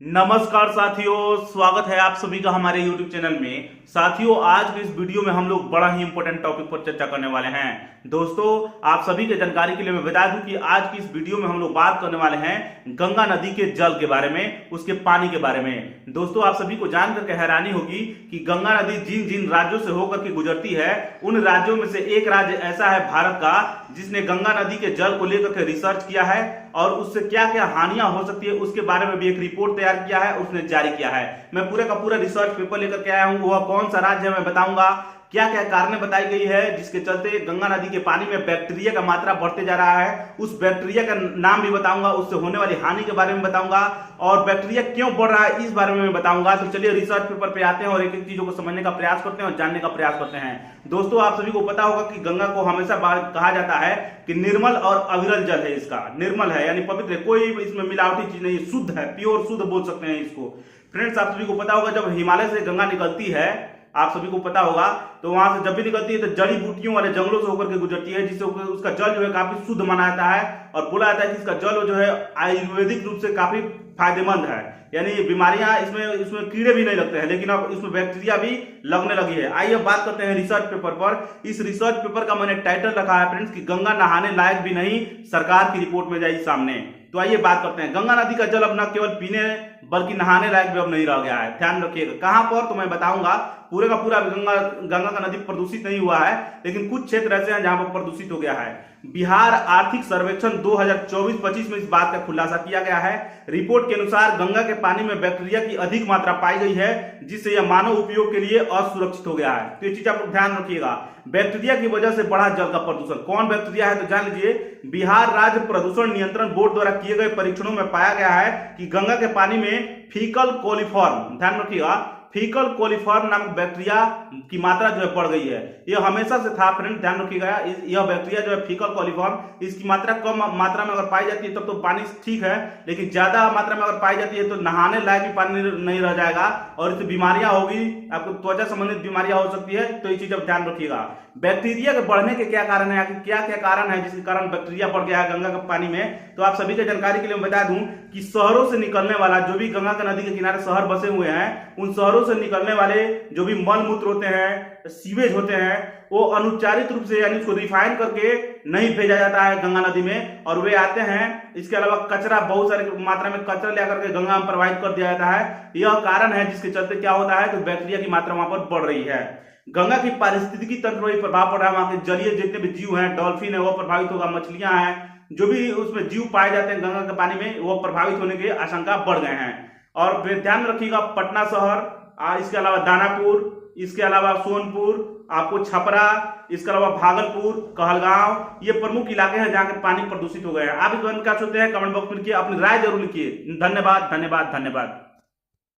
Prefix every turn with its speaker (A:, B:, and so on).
A: नमस्कार साथियों, स्वागत है आप सभी का हमारे YouTube चैनल में। साथियों, आज के इस वीडियो में हम लोग बड़ा ही इंपॉर्टेंट टॉपिक पर चर्चा करने वाले हैं। दोस्तों, आप सभी के जानकारी के लिए मैं बता दूं कि आज की इस वीडियो में हम लोग बात करने वाले हैं गंगा नदी के जल के बारे में, उसके पानी के बारे में। दोस्तों, आप सभी को जान करके हैरानी होगी कि गंगा नदी जिन जिन राज्यों से होकर के गुजरती है, उन राज्यों में से एक राज्य ऐसा है भारत का जिसने गंगा नदी के जल को लेकर के रिसर्च किया है और उससे क्या क्या हानियां हो सकती है उसके बारे में भी एक रिपोर्ट तैयार किया है, उसने जारी किया है। मैं पूरे का पूरा रिसर्च पेपर लेकर के आया हूं। वह कौन सा राज्य है मैं बताऊंगा, क्या क्या कारण बताई गई है जिसके चलते गंगा नदी के पानी में बैक्टीरिया का मात्रा बढ़ते जा रहा है, उस बैक्टीरिया का नाम भी बताऊंगा, उससे होने वाली हानि के बारे में बताऊंगा और बैक्टीरिया क्यों बढ़ रहा है इस बारे में मैं बताऊंगा। तो चलिए रिसर्च पेपर पे आते हैं और एक एक चीजों को समझने का प्रयास करते हैं और जानने का प्रयास करते हैं। दोस्तों, आप सभी को पता होगा कि गंगा को हमेशा कहा जाता है कि निर्मल और अविरल जल है। इसका निर्मल है यानी पवित्र है, कोई इसमें मिलावटी चीज नहीं, शुद्ध है, प्योर शुद्ध बोल सकते हैं इसको। फ्रेंड्स, आप सभी को पता होगा जब हिमालय से गंगा निकलती है, आप सभी को पता होगा, तो वहां से जब भी निकलती है तो जड़ी बूटियों वाले जंगलों से होकर के गुजरती है, जिससे उसका जल जो है काफी शुद्ध माना जाता है और बोला जाता है कि इसका जल जो है आयुर्वेदिक रूप से काफी फायदेमंद है। यानी बीमारियां इसमें कीड़े भी नहीं लगते हैं, लेकिन अब इसमें बैक्टीरिया भी लगने लगी है। आइए अब बात करते हैं रिसर्च पेपर पर। इस रिसर्च पेपर का मैंने टाइटल रखा है फ्रेंड्स कि गंगा नहाने लायक भी नहीं, सरकार की रिपोर्ट में जाई सामने। तो आइए बात करते हैं। गंगा नदी का जल अब न केवल पीने बल्कि नहाने लायक भी अब नहीं रह गया है। ध्यान रखिएगा, कहां पर तो मैं बताऊंगा। पूरे का पूरा गंगा का नदी प्रदूषित नहीं हुआ है, लेकिन कुछ क्षेत्र ऐसे हैं जहां पर प्रदूषित हो गया है। बिहार आर्थिक सर्वेक्षण 2024-25 में इस बात का खुलासा किया गया है। रिपोर्ट के अनुसार गंगा के पानी में बैक्टीरिया की अधिक मात्रा पाई गई है, जिससे यह मानव उपयोग के लिए असुरक्षित हो गया है। तो ये चीज आप ध्यान रखिएगा, बैक्टीरिया की वजह से बढ़ा जल का प्रदूषण। कौन बैक्टीरिया है तो जान लीजिए। बिहार राज्य प्रदूषण नियंत्रण बोर्ड द्वारा किए गए परीक्षणों में पाया गया है कि गंगा के पानी में फीकल कोलिफॉर्म, ध्यान रखिएगा, फीकल कोलिफॉर्म नामक बैक्टीरिया की मात्रा जो है बढ़ गई है। यह हमेशा से था फ्रेंड, ध्यान रखिएगा। यह बैक्टीरिया जो है फीकल कोलिफॉर्म, इसकी मात्रा कम मात्रा में अगर पाई जाती है तब तो पानी ठीक है, लेकिन ज्यादा मात्रा में अगर पाई जाती है तो नहाने लायक भी पानी नहीं रह जाएगा और इससे बीमारियां होगी, आपको त्वचा संबंधित बीमारियां हो सकती है। तो ये चीज अब ध्यान रखिएगा। बैक्टीरिया के बढ़ने के क्या कारण है, क्या क्या कारण है जिसके कारण बैक्टीरिया बढ़ गया है गंगा के पानी में, तो आप सभी की जानकारी के लिए बता दूं कि शहरों से निकलने वाला जो भी गंगा के नदी के किनारे शहर बसे हुए हैं, उन शहरों से निकलने वाले जो भी मल मूत्र होते हैं, सीवेज होते हैं, वो अनुच्चारित रूप से यानी उसको रिफाइन करके नहीं भेजा जाता है गंगा नदी में और वे आते हैं। इसके अलावा कचरा, बहुत सारी मात्रा में कचरा लेकर के गंगा में प्रवाहित कर दिया जाता है। यह कारण है जिसके चलते क्या होता है तो बैक्टीरिया की मात्रा वहां पर बढ़ रही है। गंगा की पारिस्थितिकी तंत्र पर प्रभाव पड़ रहा है। वहां के जलीय जितने भी जीव हैं, डॉल्फिन है वो प्रभावित होगा, मछलियां हैं, जो भी उसमें जीव पाए जाते हैं गंगा के पानी में, वो प्रभावित होने की आशंका बढ़ गए हैं। और फिर ध्यान रखिएगा, पटना शहर, इसके अलावा दानापुर, इसके अलावा सोनपुर, आपको छपरा, इसके अलावा भागलपुर, कहलगांव, ये प्रमुख इलाके हैं जहां के पानी प्रदूषित हो गए हैं। आप इस बारे में क्या सोचते हैं कमेंट बॉक्स में लिखिए, अपनी राय जरूर लिखिए। धन्यवाद धन्यवाद धन्यवाद।